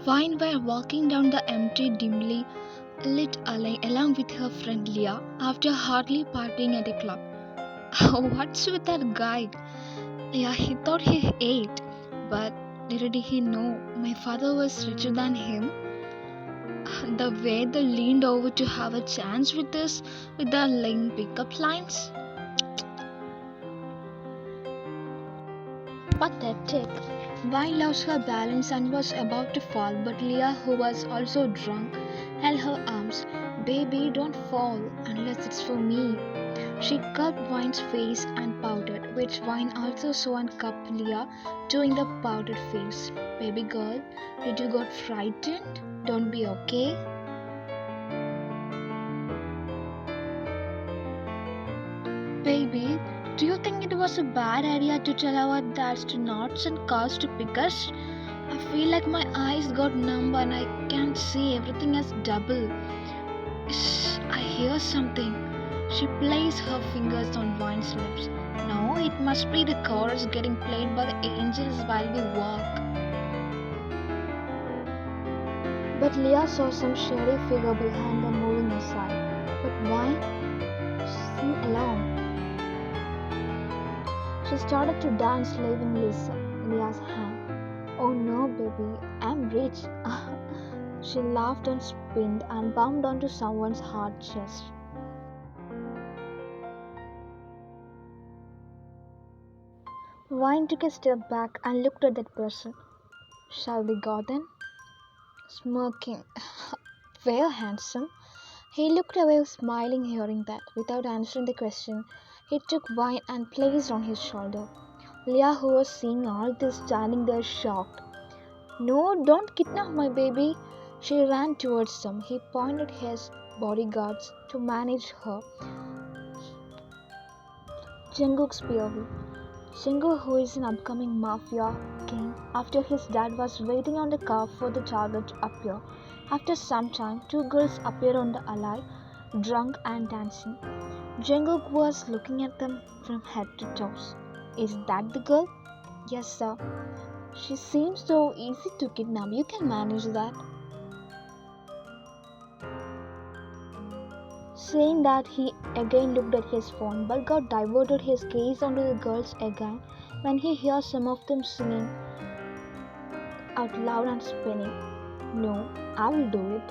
Wine were walking down the empty, dimly lit alley along with her friend Leah after hardly partying at a club. What's with that guy? Yeah, he thought he ate, but little did he know my father was richer than him. The way they leaned over to have a chance with us with their lame pickup lines. Pathetic. Vine lost her balance and was about to fall, but Leah, who was also drunk, held her arms. Baby, don't fall unless it's for me. She cupped Vine's face and pouted, which Vine also saw and cupped Leah, doing the pouted face. Baby girl, did you got frightened? Don't be okay? Baby, do you think it was a bad idea to tell our dads to knots and cars to pick us? I feel like my eyes got numb and I can't see everything as double. Shh, I hear something. She placed her fingers on Vine's lips. No, it must be the chorus getting played by the angels while we walk. But Leah saw some shady figure behind them moving aside. But Vine, sing along. She started to dance, leaving Leah's hand. Oh no, baby, I'm rich. She laughed and spinned and bumped onto someone's hard chest. Vine took a step back and looked at that person. Shall we go then? Smirking. Very handsome. He looked away, smiling, hearing that. Without answering the question, he took Vine and placed on his shoulder. Leah, who was seeing all this, standing there shocked. No, don't kidnap my baby. She ran towards them. He pointed his bodyguards to manage her. Jungkook's POV. Jungkook, who is an upcoming Mafia king, after his dad was waiting on the car for the target to appear. After some time, two girls appeared on the alley, drunk and dancing. Jungkook was looking at them from head to toes. Is that the girl? Yes, sir. She seems so easy to kidnap. You can manage that. Saying that, he again looked at his phone, but got diverted his gaze onto the girls again when he heard some of them singing out loud and spinning. No, I will do it.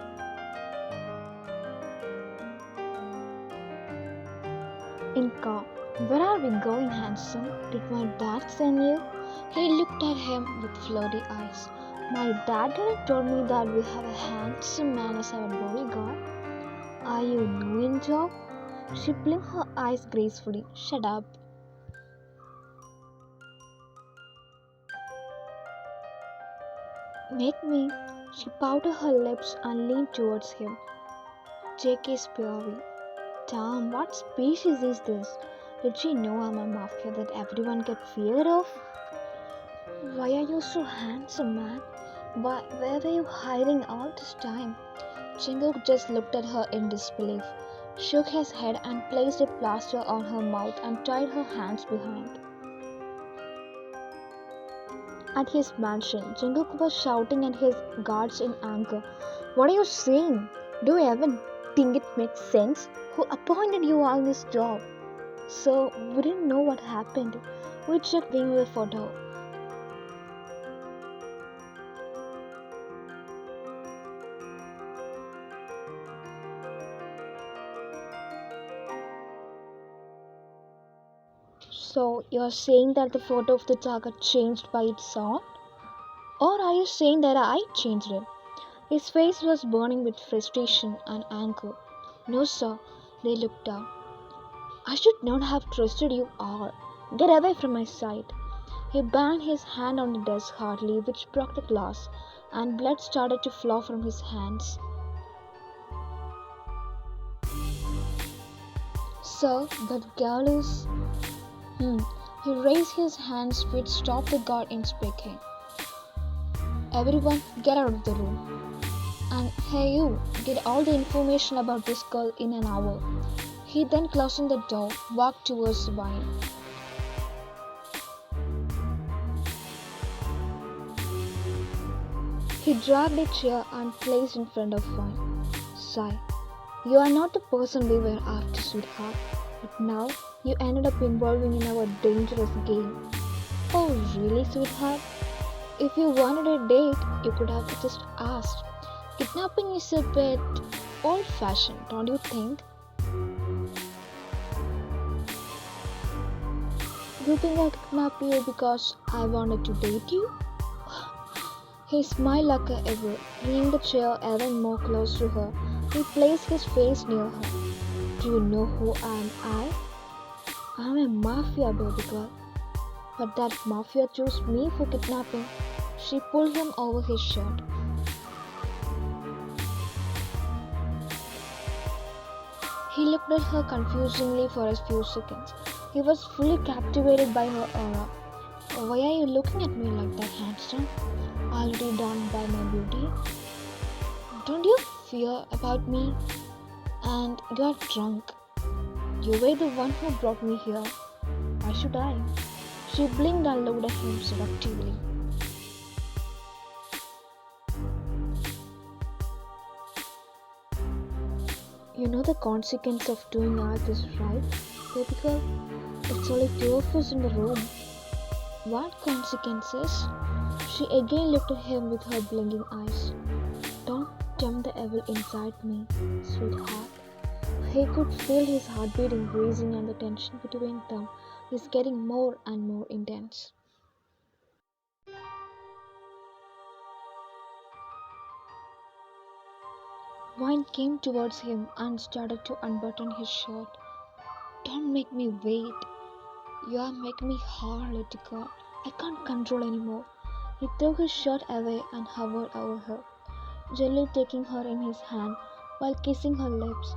In car. Where are we going, handsome? Did my dad send you? He looked at him with flirty eyes. My dad didn't tell me that we have a handsome man as our bodyguard. Are you new in job? She blinked her eyes gracefully. Shut up. Make me. She pouted her lips and leaned towards him. JK's POV. Damn, what species is this? Did she know I'm a mafia that everyone get feared of? Why are you so handsome, man? Where were you hiding all this time? Jungkook just looked at her in disbelief, shook his head and placed a plaster on her mouth and tied her hands behind. At his mansion, Jungkook was shouting at his guards in anger. What are you saying? Do you even think it makes sense? Who appointed you on this job? So, we didn't know what happened. We checked viewing the photo. So, you're saying that the photo of the target changed by its own? Or are you saying that I changed it? His face was burning with frustration and anger. No, sir, they looked down. I should not have trusted you all. Get away from my sight. He banged his hand on the desk hardly, which broke the glass, and blood started to flow from his hands. Sir, that girl is... He raised his hands which stopped the guard in speaking. Everyone, get out of the room. And hey you, get all the information about this girl in an hour. He then closing the door, walked towards Vine. He dragged a chair and placed in front of Wine. Sigh. You are not the person we were after, sweetheart. But now you ended up involving in our dangerous game. Oh, really, sweetheart? If you wanted a date, you could have just asked. Kidnapping is a bit old fashioned, don't you think? You think I kidnapped you because I wanted to date you? He smiled like ever, bringing the chair even more close to her. He placed his face near her. Do you know who I? I'm a mafia baby girl. But that mafia chose me for kidnapping. She pulled him over his shirt. He looked at her confusingly for a few seconds. He was fully captivated by her aura. Why are you looking at me like that, handsome? Already done by my beauty? Don't you fear about me? And you're drunk. You were the one who brought me here. Why should I? She blinked and looked at him seductively. You know the consequence of doing all this, right, baby girl? It's only two of us in the room. What consequences? She again looked at him with her blinking eyes. Don't tempt the devil inside me, sweetheart. He could feel his heartbeat increasing and the tension between them is getting more and more intense. Wine came towards him and started to unbutton his shirt. Don't make me wait. You are making me hard, little girl. I can't control anymore. He threw his shirt away and hovered over her, gently taking her in his hand while kissing her lips.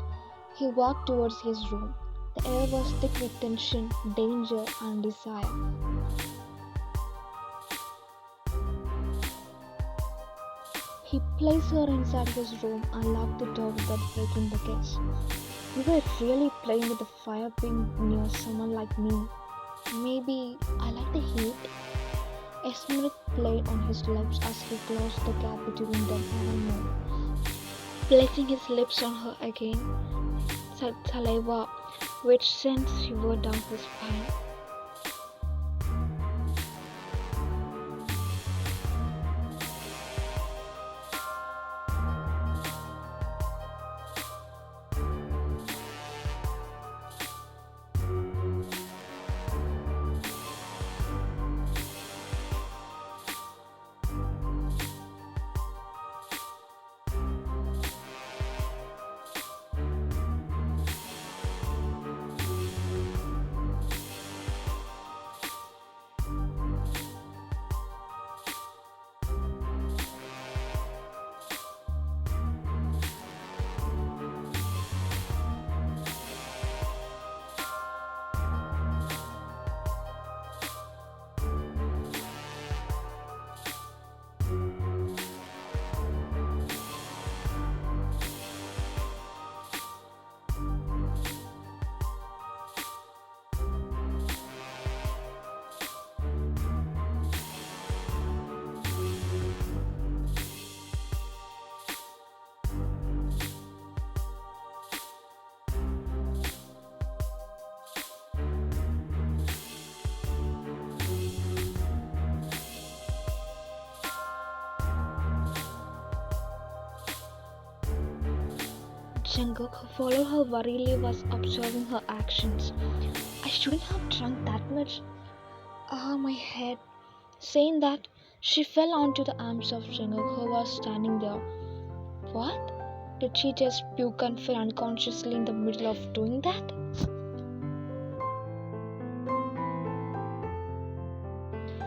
He walked towards his room. The air was thick with tension, danger, and desire. He placed her inside his room and locked the door without breaking the kiss. You were really playing with the fire being near someone like me. Maybe I like the heat. A smirk played on his lips as he closed the gap between them even more, placing his lips on her again. Saliva which sent shiver down his spine. Jungkook, who followed her worriedly, was observing her actions. I shouldn't have drunk that much. Ah, my head. Saying that, she fell onto the arms of Jungkook, who was standing there. What? Did she just puke and fell unconsciously in the middle of doing that?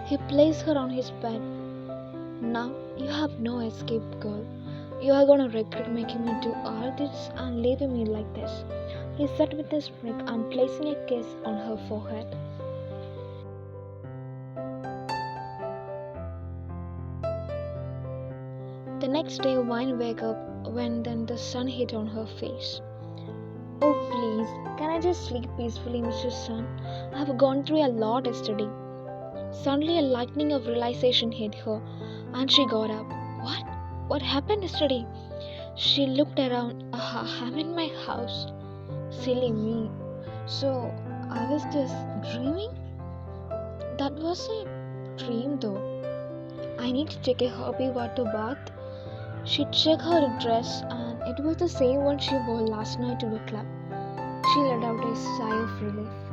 He placed her on his bed. Now you have no escape, girl. You are gonna regret making me do all this and leaving me like this. He said with a smirk and placing a kiss on her forehead. The next day, Wine woke up when then the sun hit on her face. Oh please, can I just sleep peacefully, Mr. Sun? I have gone through a lot yesterday. Suddenly a lightning of realization hit her and she got up. What? What happened yesterday? She looked around. I'm in my house. Silly me. So, I was just dreaming? That was a dream though. I need to take a hobby water bath. She checked her dress and it was the same one she wore last night to the club. She let out a sigh of relief.